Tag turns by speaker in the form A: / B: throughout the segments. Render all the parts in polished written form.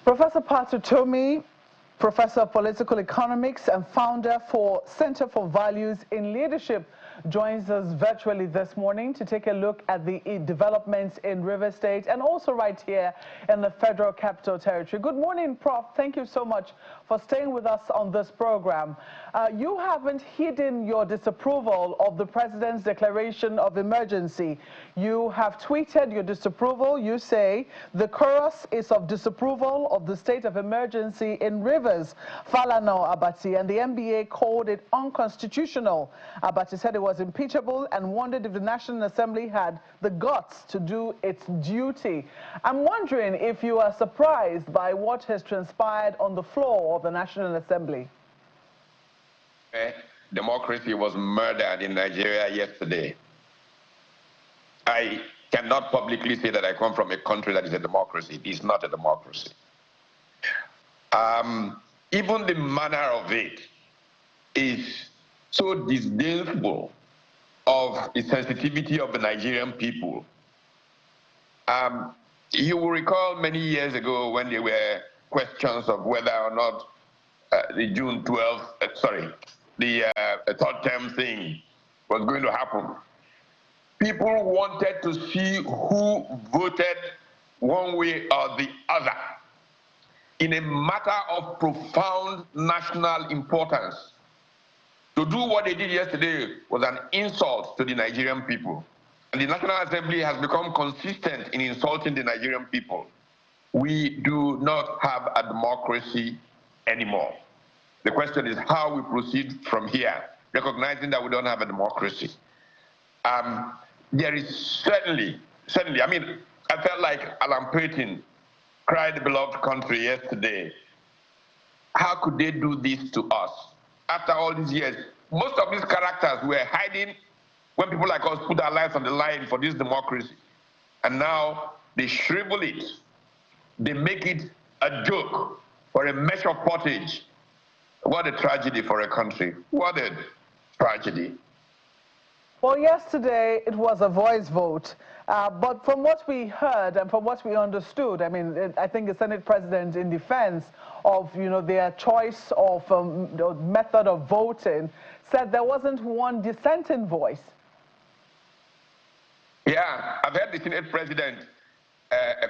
A: Professor Utomi, Professor of Political Economics and founder for Center for Values in Leadership, joins us virtually this morning to take a look at the developments in Rivers State and also right here in the Federal Capital Territory. Good morning, Prof. Thank you so much for staying with us on this program. You haven't hidden your disapproval of the President's declaration of emergency. You have tweeted your disapproval. You say the chorus is of disapproval of the state of emergency in Rivers, Falana Abati, and the NBA called it unconstitutional. Abati said it was impeachable and wondered if the National Assembly had the guts to do its duty. I'm wondering if you are surprised by what has transpired on the floor of the National Assembly.
B: Democracy was murdered in Nigeria yesterday. I cannot publicly say that I come from a country that is a democracy. It is not a democracy. Even the manner of it is so disdainful of the sensitivity of the Nigerian people. You will recall many years ago when there were questions of whether or not the June 12th, the third term thing was going to happen. People wanted to see who voted one way or the other in a matter of profound national importance. To do what they did yesterday was an insult to the Nigerian people. And the National Assembly has become consistent in insulting the Nigerian people. We do not have a democracy anymore. The question is how we proceed from here, recognizing that we don't have a democracy. There is certainly, I mean, I felt like Alan Payton cried the beloved country yesterday. How could they do this to us? After all these years, most of these characters were hiding when people like us put our lives on the line for this democracy. And now they shrivel it. They make it a joke or a measure of pottage. What a tragedy for a country. What a tragedy.
A: Well, yesterday it was a voice vote, but from what we heard and from what we understood, I mean, I think the Senate President, in defense of, their choice of method of voting, said there wasn't one dissenting voice.
B: Yeah, I've heard the Senate President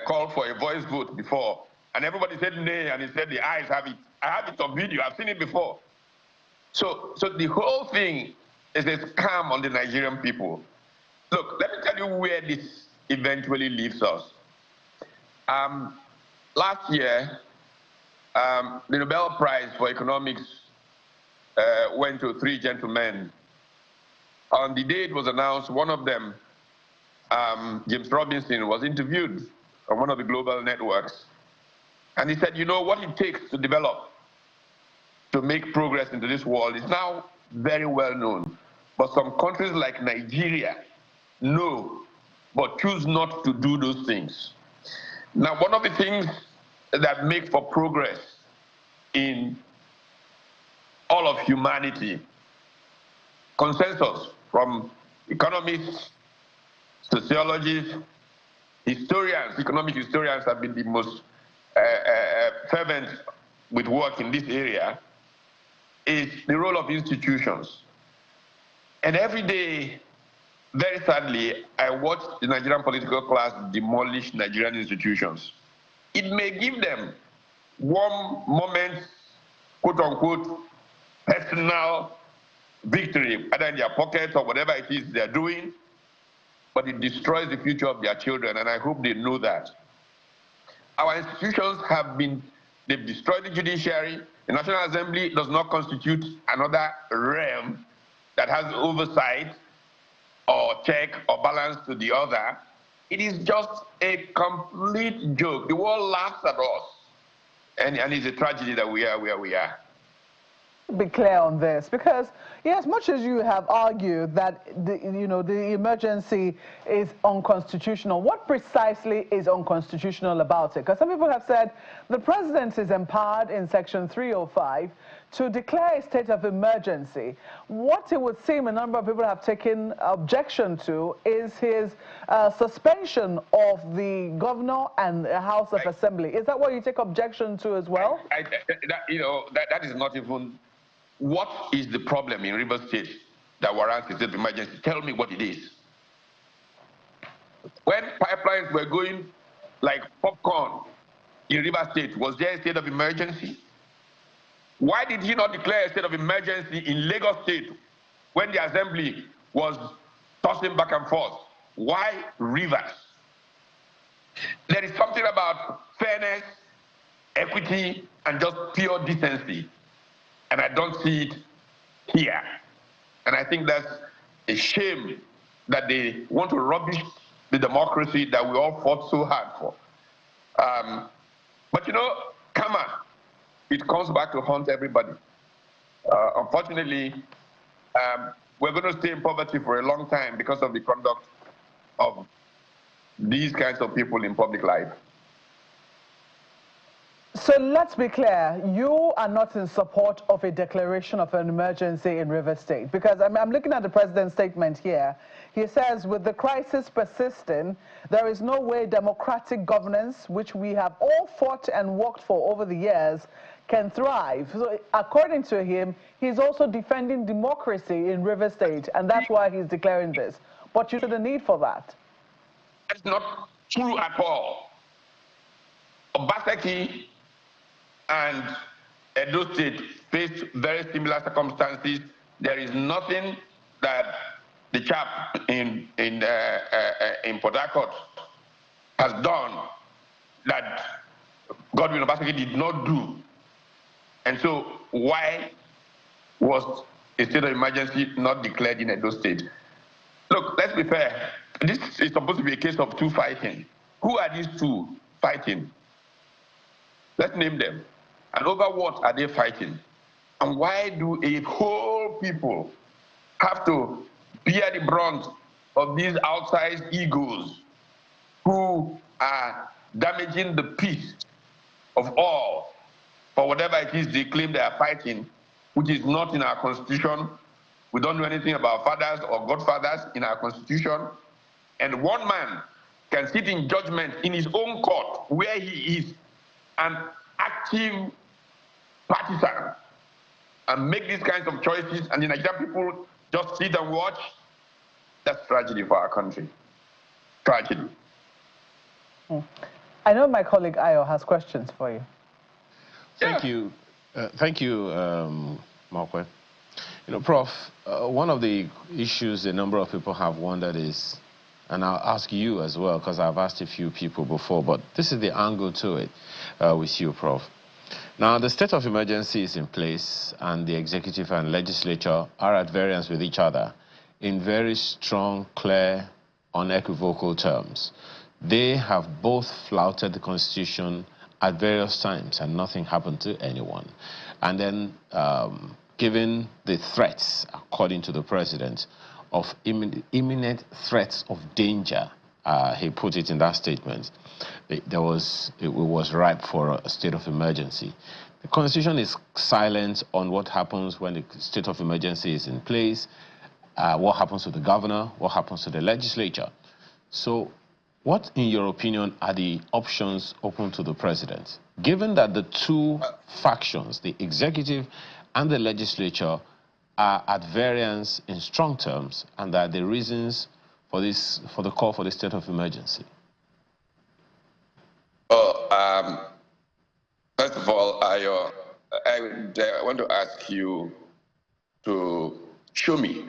B: call for a voice vote before, and everybody said nay, and he said the ayes have it. I have it on video. I've seen it before. So the whole thing is a scam on the Nigerian people. Look, let me tell you where this eventually leaves us. Last year, the Nobel Prize for Economics went to three gentlemen. On the day it was announced, one of them, James Robinson, was interviewed on one of the global networks. And he said, what it takes to develop, to make progress into this world is now very well known. But some countries like Nigeria know, but choose not to do those things. Now, one of the things that make for progress in all of humanity, consensus from economists, sociologists, historians, economic historians have been the most fervent with work in this area, is the role of institutions. And every day, very sadly, I watch the Nigerian political class demolish Nigerian institutions. It may give them one moment, quote unquote, personal victory, either in their pockets or whatever it is they're doing, but it destroys the future of their children, and I hope they know that. Our institutions they've destroyed the judiciary. The National Assembly does not constitute another realm that has oversight or check or balance to the other. It is just a complete joke. The world laughs at us. And it's a tragedy that we are where we are.
A: Be clear on this, because Yes, much as you have argued that the emergency is unconstitutional, what precisely is unconstitutional about it? Because some people have said the president is empowered in Section 305 to declare a state of emergency. What it would seem a number of people have taken objection to is his suspension of the governor and the House of Assembly. Is that what you take objection to as well?
B: That is not even. What is the problem in River State that warrants a state of emergency? Tell me what it is. When pipelines were going like popcorn in River State, was there a state of emergency? Why did he not declare a state of emergency in Lagos State when the assembly was tossing back and forth? Why Rivers? There is something about fairness, equity, and just pure decency. And I don't see it here. And I think that's a shame that they want to rubbish the democracy that we all fought so hard for. But karma, it comes back to haunt everybody. Unfortunately, we're going to stay in poverty for a long time because of the conduct of these kinds of people in public life.
A: So let's be clear, you are not in support of a declaration of an emergency in River State, because I'm looking at the president's statement here. He says, with the crisis persisting, there is no way democratic governance, which we have all fought and worked for over the years, can thrive. So according to him, he's also defending democracy in River State, and that's why he's declaring this. But you see the need for that.
B: That's not true at all. Obaseki and Edo State faced very similar circumstances. There is nothing that the chap in Port Harcourt has done that Godwin Obaseki did not do. And so why was a state of emergency not declared in Edo State? Look, let's be fair. This is supposed to be a case of two fighting. Who are these two fighting? Let's name them. And over what are they fighting? And why do a whole people have to bear the brunt of these outsized egos who are damaging the peace of all for whatever it is they claim they are fighting, which is not in our constitution? We don't know anything about fathers or godfathers in our constitution. And one man can sit in judgment in his own court where he is an active partisan and make these kinds of choices, and the Nigerian people just sit and watch. That's tragedy for our country. Tragedy.
A: I know my colleague Ayo has questions for you.
C: Thank you. Thank you, Markwe. Prof, one of the issues a number of people have wondered is, and I'll ask you as well, because I've asked a few people before, but this is the angle to it with you, Prof. Now, the state of emergency is in place, and the executive and legislature are at variance with each other in very strong, clear, unequivocal terms. They have both flouted the Constitution at various times, and nothing happened to anyone. And then, given the threats, according to the president, of imminent threats of danger, he put it in that statement, it was ripe for a state of emergency. The Constitution is silent on what happens when the state of emergency is in place, what happens to the governor, what happens to the legislature. So what, in your opinion, are the options open to the president? Given that the two factions, the executive and the legislature, are at variance in strong terms, and that the reasons for the call for the state of emergency?
B: First of all, I want to ask you to show me.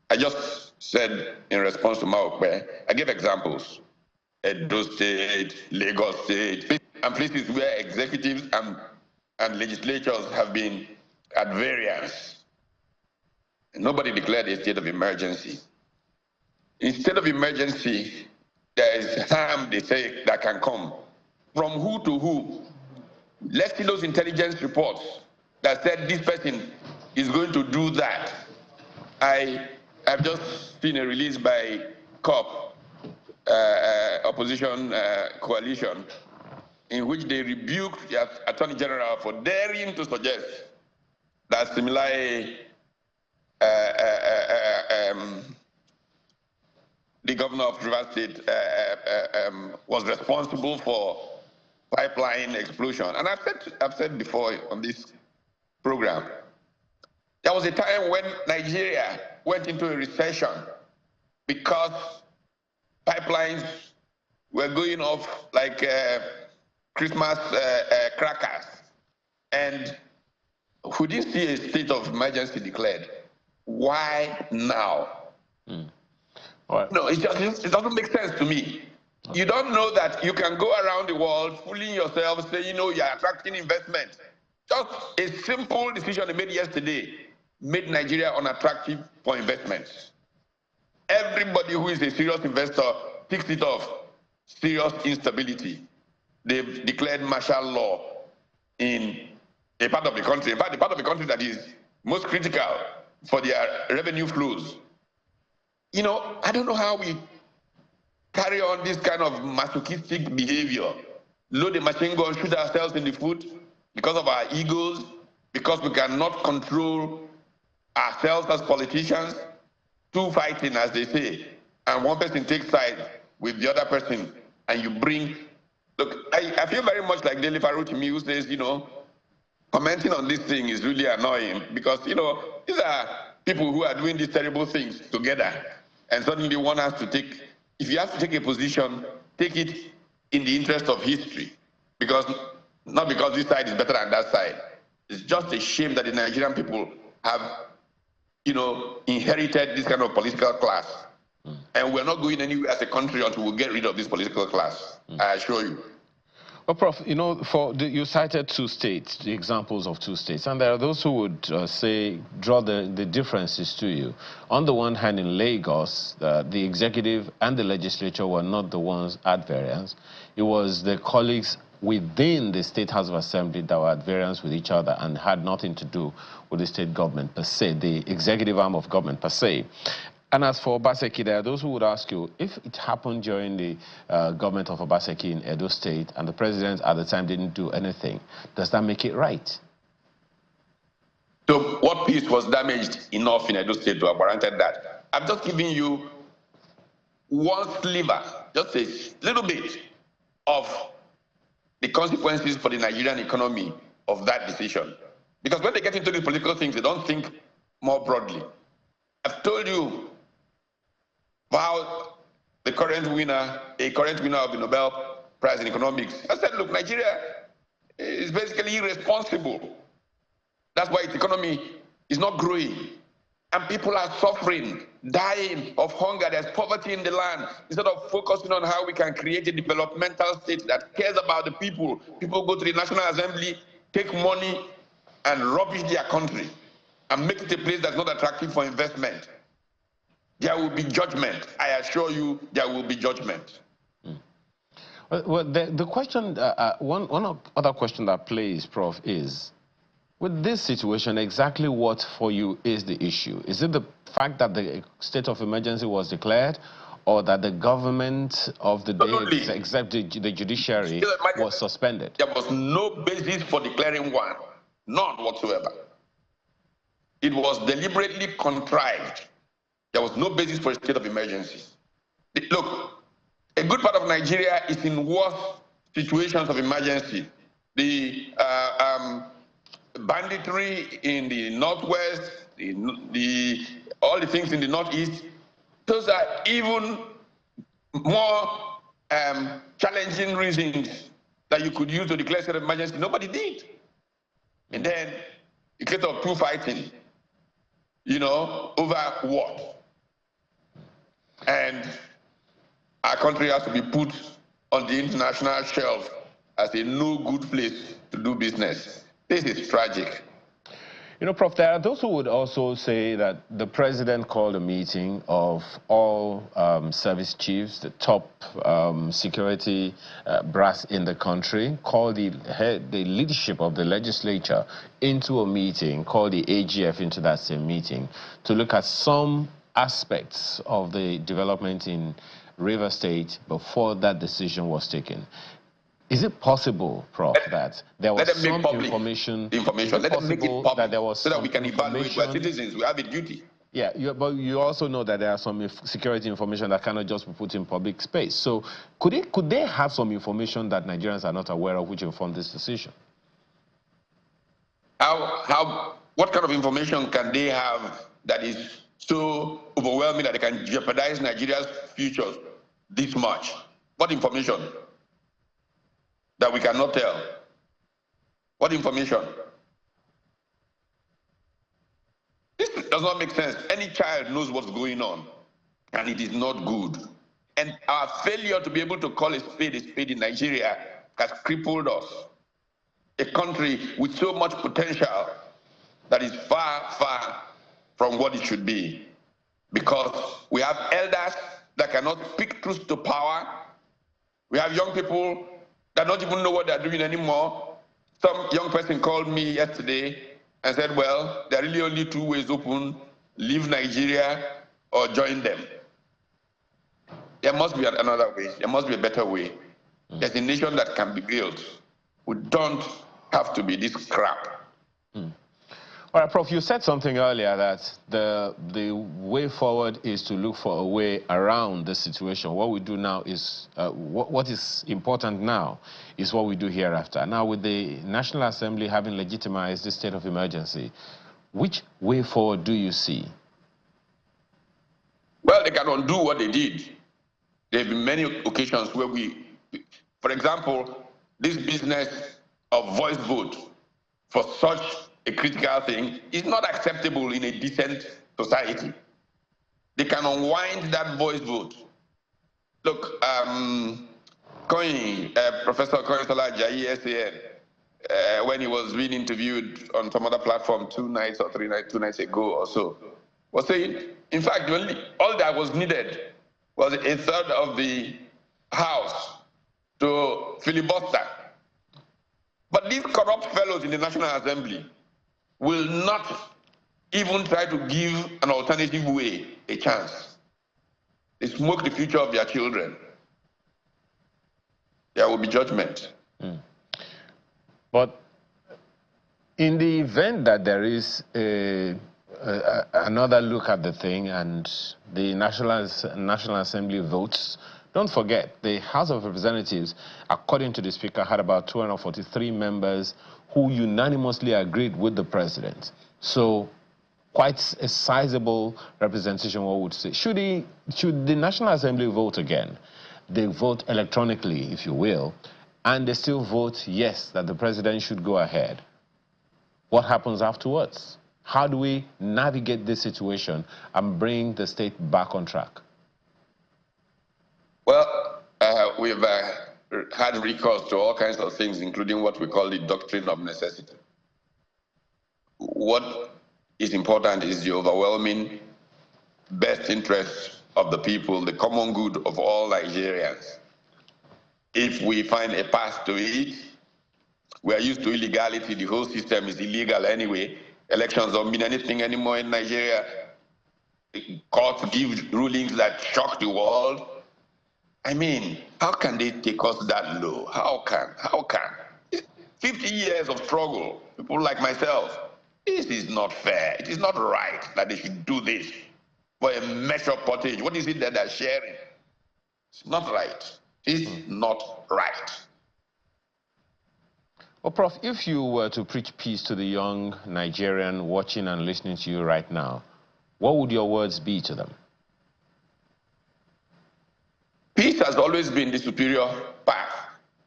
B: I just said in response to Maokwe, I gave examples. Edo State, Lagos State, and places where executives and legislatures have been at variance. Nobody declared a state of emergency. In state of emergency, there is harm, they say, that can come. From who to who? Let's see those intelligence reports that said this person is going to do that. I have just seen a release by COP, opposition coalition, in which they rebuked the Attorney General for daring to suggest that similarly the governor of Rivers State was responsible for pipeline explosion. And I've said before on this program, there was a time when Nigeria went into a recession because pipelines were going off like Christmas crackers. And we didn't see a state of emergency declared. Why now?
C: Right.
B: No, it doesn't make sense to me. Okay. You don't know that you can go around the world fooling yourself, saying, you're attracting investment. Just a simple decision they made yesterday made Nigeria unattractive for investments. Everybody who is a serious investor picks it off. Serious instability. They've declared martial law in a part of the country. In fact, the part of the country that is most critical for their revenue flows. I don't know how we carry on this kind of masochistic behavior. Load a machine gun, shoot ourselves in the foot because of our egos, because we cannot control ourselves as politicians, two fighting, as they say, and one person takes side with the other person, and you bring... Look, I feel very much like Dele Faru to me, who says, commenting on this thing is really annoying because, these are people who are doing these terrible things together. And suddenly one has to take, if you have to take a position, take it in the interest of history. Not because this side is better than that side. It's just a shame that the Nigerian people have, inherited this kind of political class. And we're not going anywhere as a country until we get rid of this political class, I assure you.
C: Well, Prof, you cited two states, the examples of two states, and there are those who would draw the differences to you. On the one hand, in Lagos, the executive and the legislature were not the ones at variance. It was the colleagues within the State House of Assembly that were at variance with each other and had nothing to do with the state government per se, the executive arm of government per se. And as for Obaseki, there are those who would ask you, if it happened during the government of Obaseki in Edo State and the president at the time didn't do anything, does that make it right?
B: So what piece was damaged enough in Edo State to have warranted that? I'm just giving you one sliver, just a little bit of the consequences for the Nigerian economy of that decision. Because when they get into these political things, they don't think more broadly. I've told you how a current winner of the Nobel Prize in Economics, I said, look, Nigeria is basically irresponsible. That's why its economy is not growing. And people are suffering, dying of hunger. There's poverty in the land. Instead of focusing on how we can create a developmental state that cares about the people, people go to the National Assembly, take money, and rubbish their country, and make it a place that's not attractive for investment. There will be judgment. I assure you, there will be judgment.
C: Well, the question, one other question that plays, Prof, is, with this situation, exactly what for you is the issue? Is it the fact that the state of emergency was declared, or that the government of the day, except the judiciary, was suspended?
B: There was no basis for declaring one, none whatsoever. It was deliberately contrived. There was no basis for a state of emergency. Look, a good part of Nigeria is in worse situations of emergency. The banditry in the northwest, all the things in the northeast, those are even more challenging reasons that you could use to declare state of emergency. Nobody did. And then the case of two fighting, over what? And our country has to be put on the international shelf as a no good place to do business. This is tragic.
C: You know, Prof, there are those who would also say that the president called a meeting of all service chiefs, the top security brass in the country, called the leadership of the legislature into a meeting, called the AGF into that same meeting, to look at some aspects of the development in River State before that decision was taken. Is it possible, Prof, that there was some information?
B: Let them make it public
C: that there was
B: so that we can evaluate. We're citizens. We have a duty.
C: Yeah, but you also know that there are some security information that cannot just be put in public space. So could they have some information that Nigerians are not aware of which informed this decision?
B: What kind of information can they have that is so overwhelming that they can jeopardize Nigeria's future this much? What information that we cannot tell? What information? This does not make sense. Any child knows what's going on, and it is not good. And our failure to be able to call a spade in Nigeria has crippled us. A country with so much potential that is far, far from what it should be. Because we have elders that cannot speak truth to power. We have young people that don't even know what they're doing anymore. Some young person called me yesterday and said, well, there are really only two ways open: leave Nigeria or join them. There must be another way. There must be a better way. There's a nation that can be built. We don't have to be this crap.
C: All right, Prof, you said something earlier that the way forward is to look for a way around the situation. What we do now is, what is important now is what we do hereafter. Now, with the National Assembly having legitimized the state of emergency, which way forward do you see?
B: Well, they can undo what they did. There have been many occasions where for example, this business of voice vote for such a critical thing is not acceptable in a decent society. They can unwind that voice vote. Look, Professor Koinsola Ajayi, SAN, when he was being interviewed on some other platform 2 nights ago or so, was saying, in fact, all that was needed was a third of the House to filibuster. But these corrupt fellows in the National Assembly will not even try to give an alternative way a chance. They smoke the future of their children. There will be judgment.
C: But in the event that there is another look at the thing and the National Assembly votes, don't forget, the House of Representatives, according to the Speaker, had about 243 members who unanimously agreed with the president. So quite a sizable representation, one would say. Should the National Assembly vote again, they vote electronically, if you will, and they still vote yes, that the president should go ahead, what happens afterwards? How do we navigate this situation and bring the state back on track?
B: Well, we've had recourse to all kinds of things, including what we call the doctrine of necessity. What is important is the overwhelming best interest of the people, the common good of all Nigerians. If we find a path to it, we are used to illegality. The whole system is illegal anyway. Elections don't mean anything anymore in Nigeria. Courts give rulings that shock the world. I mean, how can they take us that low? How can? 50 years of struggle, people like myself, this is not fair. It is not right that they should do this for a measure of pottage. What is it that they're sharing? It's not right. It's not right.
C: Well, Prof, if you were to preach peace to the young Nigerian watching and listening to you right now, what would your words be to them?
B: Peace has always been the superior path.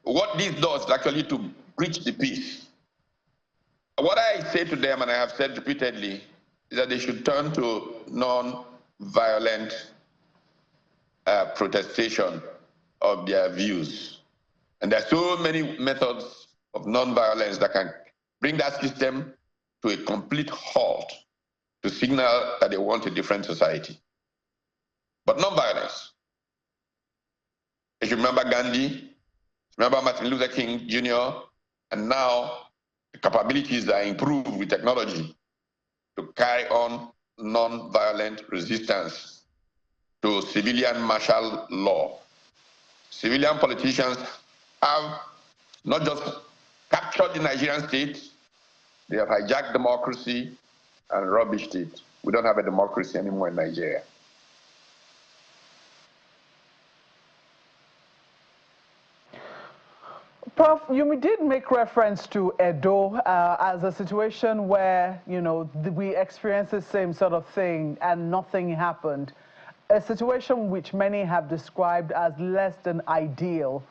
B: What this does is actually to preach the peace. What I say to them, and I have said repeatedly, is that they should turn to non-violent protestation of their views. And there are so many methods of non-violence that can bring that system to a complete halt to signal that they want a different society. But non-violence. If you remember Gandhi, remember Martin Luther King Jr., and now the capabilities are improved with technology to carry on non-violent resistance to civilian martial law. Civilian politicians have not just captured the Nigerian state, they have hijacked democracy and rubbished it. We don't have a democracy anymore in Nigeria.
A: Prof, you did make reference to Edo as a situation where, we experienced the same sort of thing and nothing happened. A situation which many have described as less than ideal.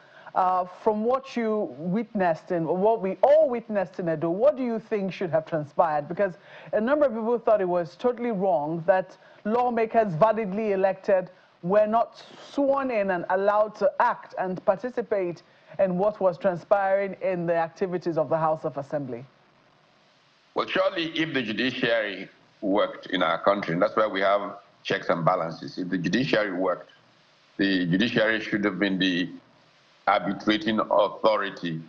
A: From what you witnessed and what we all witnessed in Edo, what do you think should have transpired? Because a number of people thought it was totally wrong that lawmakers validly elected were not sworn in and allowed to act and participate in what was transpiring in the activities of the House of Assembly.
B: Well, surely if the judiciary worked in our country, and that's why we have checks and balances, if the judiciary worked, the judiciary should have been the arbitrating authority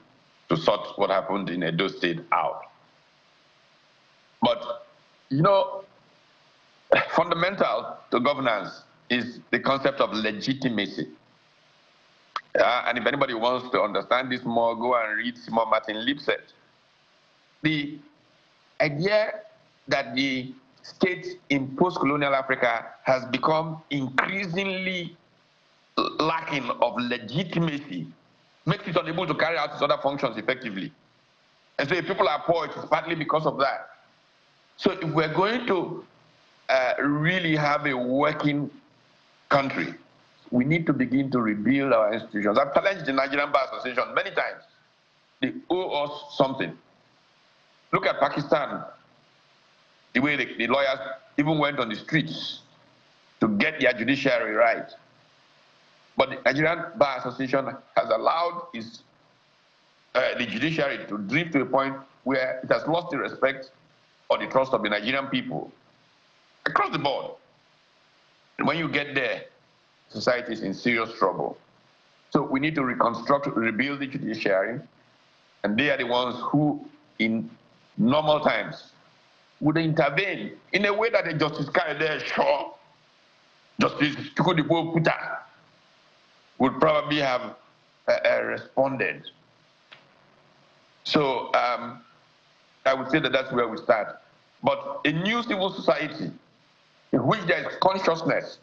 B: to sort what happened in Edo State out. But, fundamental to governance is the concept of legitimacy. And if anybody wants to understand this more, go and read Simon Martin Lipset. The idea that the state in post-colonial Africa has become increasingly lacking of legitimacy makes it unable to carry out its other functions effectively. And so if people are poor, it is partly because of that. So if we're going to really have a working country, we need to begin to rebuild our institutions. I've challenged the Nigerian Bar Association many times. They owe us something. Look at Pakistan, the way the lawyers even went on the streets to get their judiciary right. But the Nigerian Bar Association has allowed the judiciary to drift to a point where it has lost the respect or the trust of the Nigerian people across the board. And when you get there, society is in serious trouble. So we need to rebuild the judiciary, and they are the ones who, in normal times, would intervene in a way that a Justice Kayode Shaw, Justice Chukwudipo Puta, would probably have responded. So I would say that that's where we start. But a new civil society in which there is consciousness,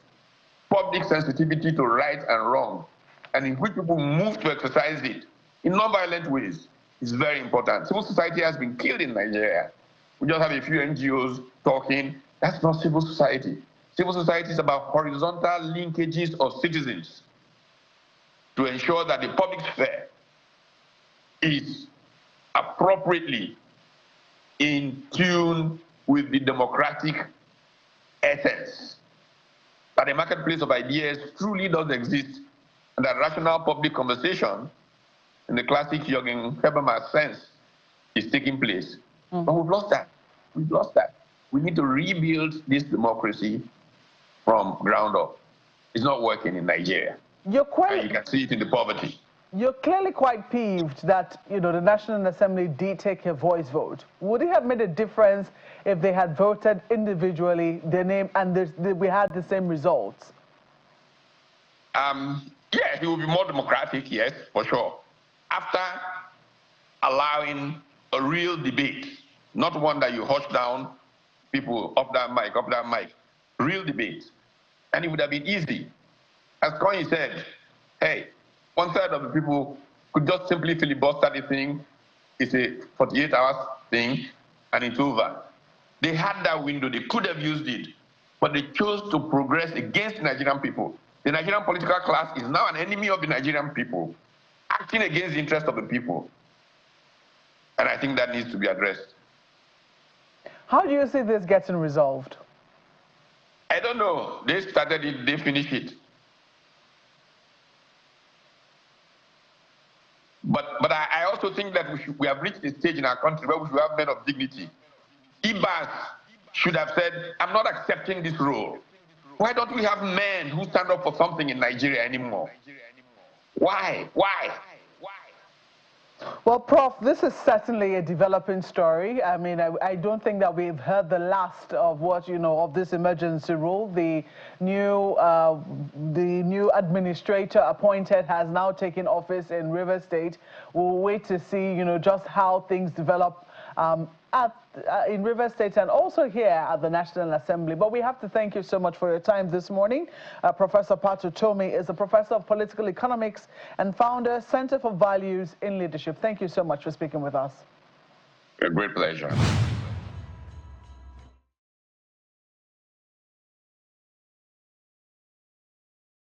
B: public sensitivity to right and wrong, and in which people move to exercise it in non-violent ways is very important. Civil society has been killed in Nigeria. We just have a few NGOs talking. That's not civil society. Civil society is about horizontal linkages of citizens to ensure that the public sphere is appropriately in tune with the democratic essence, that a marketplace of ideas truly does exist, and that rational public conversation, in the classic Jürgen Habermas sense, is taking place. But we've lost that. We've lost that. We need to rebuild this democracy from ground up. It's not working in Nigeria. And you can see it in the poverty.
A: You're clearly quite peeved that, the National Assembly did take a voice vote. Would it have made a difference if they had voted individually, their name, and we had the same results?
B: Yes, it would be more democratic, yes, for sure. After allowing a real debate, not one that you hush down people up that mic, real debate. And it would have been easy. As Connie said, hey, 1/3 of the people could just simply filibuster the thing. It's a 48-hour thing, and it's over. They had that window. They could have used it, but they chose to progress against the Nigerian people. The Nigerian political class is now an enemy of the Nigerian people, acting against the interest of the people. And I think that needs to be addressed.
A: How do you see this getting resolved?
B: I don't know. They started it, they finished it. But I also think that we have reached a stage in our country where we should have men of dignity. Ibas should have said, I'm not accepting this role. Why don't we have men who stand up for something in Nigeria anymore? Why? Why?
A: Well, Prof, this is certainly a developing story. I mean, I don't think that we've heard the last of what, of this emergency rule. The new administrator appointed has now taken office in Rivers State. We'll wait to see, just how things develop in Rivers State and also here at the National Assembly. But we have to thank you so much for your time this morning. Professor Utomi is a professor of political economics and founder, Center for Values in Leadership. Thank you so much for speaking with us.
B: A great pleasure.